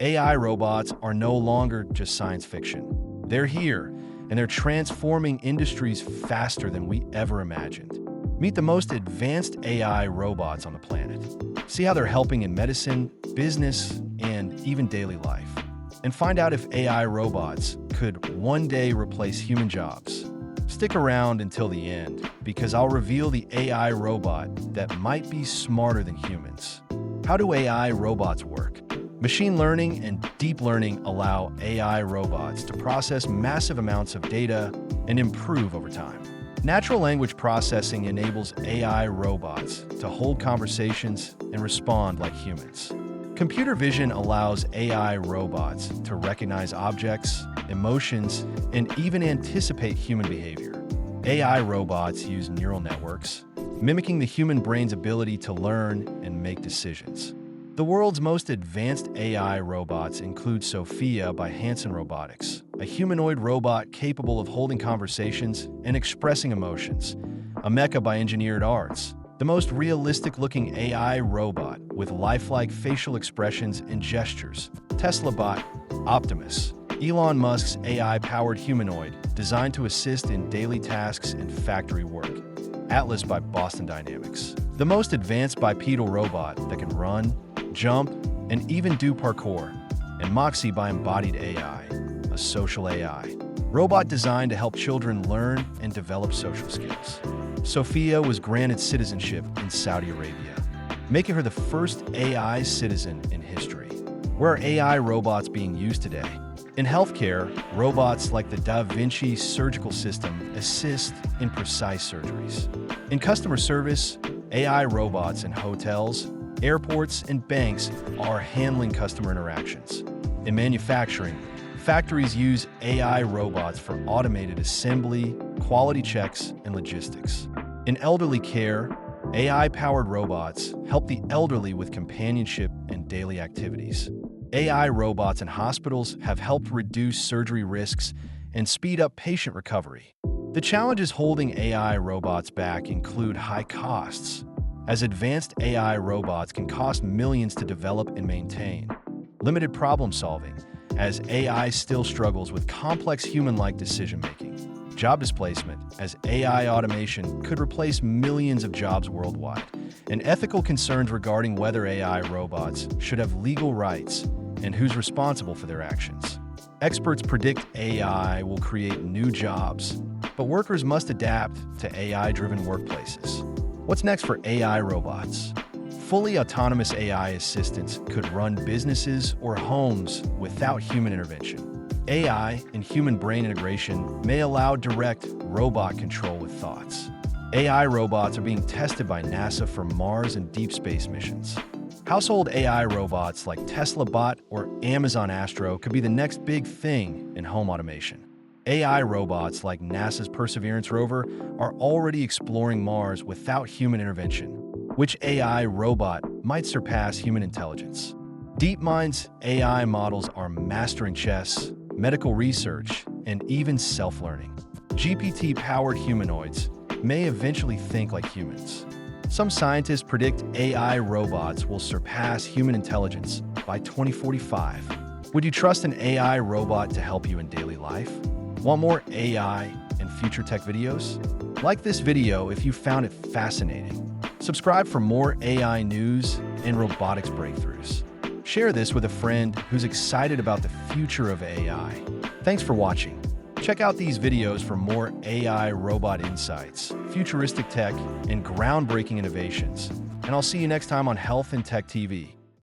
AI robots are no longer just science fiction. They're here, and they're transforming industries faster than we ever imagined. Meet the most advanced AI robots on the planet. See how they're helping in medicine, business, and even daily life. And find out if AI robots could one day replace human jobs. Stick around until the end, because I'll reveal the AI robot that might be smarter than humans. How do AI robots work? Machine learning and deep learning allow AI robots to process massive amounts of data and improve over time. Natural language processing enables AI robots to hold conversations and respond like humans. Computer vision allows AI robots to recognize objects, emotions, and even anticipate human behavior. AI robots use neural networks, mimicking the human brain's ability to learn and make decisions. The world's most advanced AI robots include Sophia by Hanson Robotics, a humanoid robot capable of holding conversations and expressing emotions. Mecha by Engineered Arts, the most realistic-looking AI robot with lifelike facial expressions and gestures. Tesla bot Optimus, Elon Musk's AI-powered humanoid designed to assist in daily tasks and factory work. Atlas by Boston Dynamics, the most advanced bipedal robot that can run, jump, and even do parkour. And Moxie by Embodied AI, a social AI robot designed to help children learn and develop social skills. Sophia was granted citizenship in Saudi Arabia, making her the first AI citizen in history. Where are AI robots being used today? In healthcare, robots like the Da Vinci surgical system assist in precise surgeries. In customer service, AI robots in hotels, airports, and banks are handling customer interactions. In manufacturing, factories use AI robots for automated assembly, quality checks, and logistics. In elderly care, AI-powered robots help the elderly with companionship and daily activities. AI robots in hospitals have helped reduce surgery risks and speed up patient recovery. The challenges holding AI robots back include high costs, as advanced AI robots can cost millions to develop and maintain. Limited problem solving, as AI still struggles with complex human-like decision-making. Job displacement, as AI automation could replace millions of jobs worldwide. And ethical concerns regarding whether AI robots should have legal rights and who's responsible for their actions. Experts predict AI will create new jobs, but workers must adapt to AI-driven workplaces. What's next for AI robots? Fully autonomous AI assistants could run businesses or homes without human intervention. AI and human brain integration may allow direct robot control with thoughts. AI robots are being tested by NASA for Mars and deep space missions. Household AI robots like Tesla Bot or Amazon Astro could be the next big thing in home automation. AI robots like NASA's Perseverance rover are already exploring Mars without human intervention. Which AI robot might surpass human intelligence? DeepMind's AI models are mastering chess, medical research, and even self-learning. GPT-powered humanoids may eventually think like humans. Some scientists predict AI robots will surpass human intelligence by 2045. Would you trust an AI robot to help you in daily life? Want more AI and future tech videos? Like this video if you found it fascinating. Subscribe for more AI news and robotics breakthroughs. Share this with a friend who's excited about the future of AI. Thanks for watching. Check out these videos for more AI robot insights, futuristic tech, and groundbreaking innovations. And I'll see you next time on Health and Tech TV.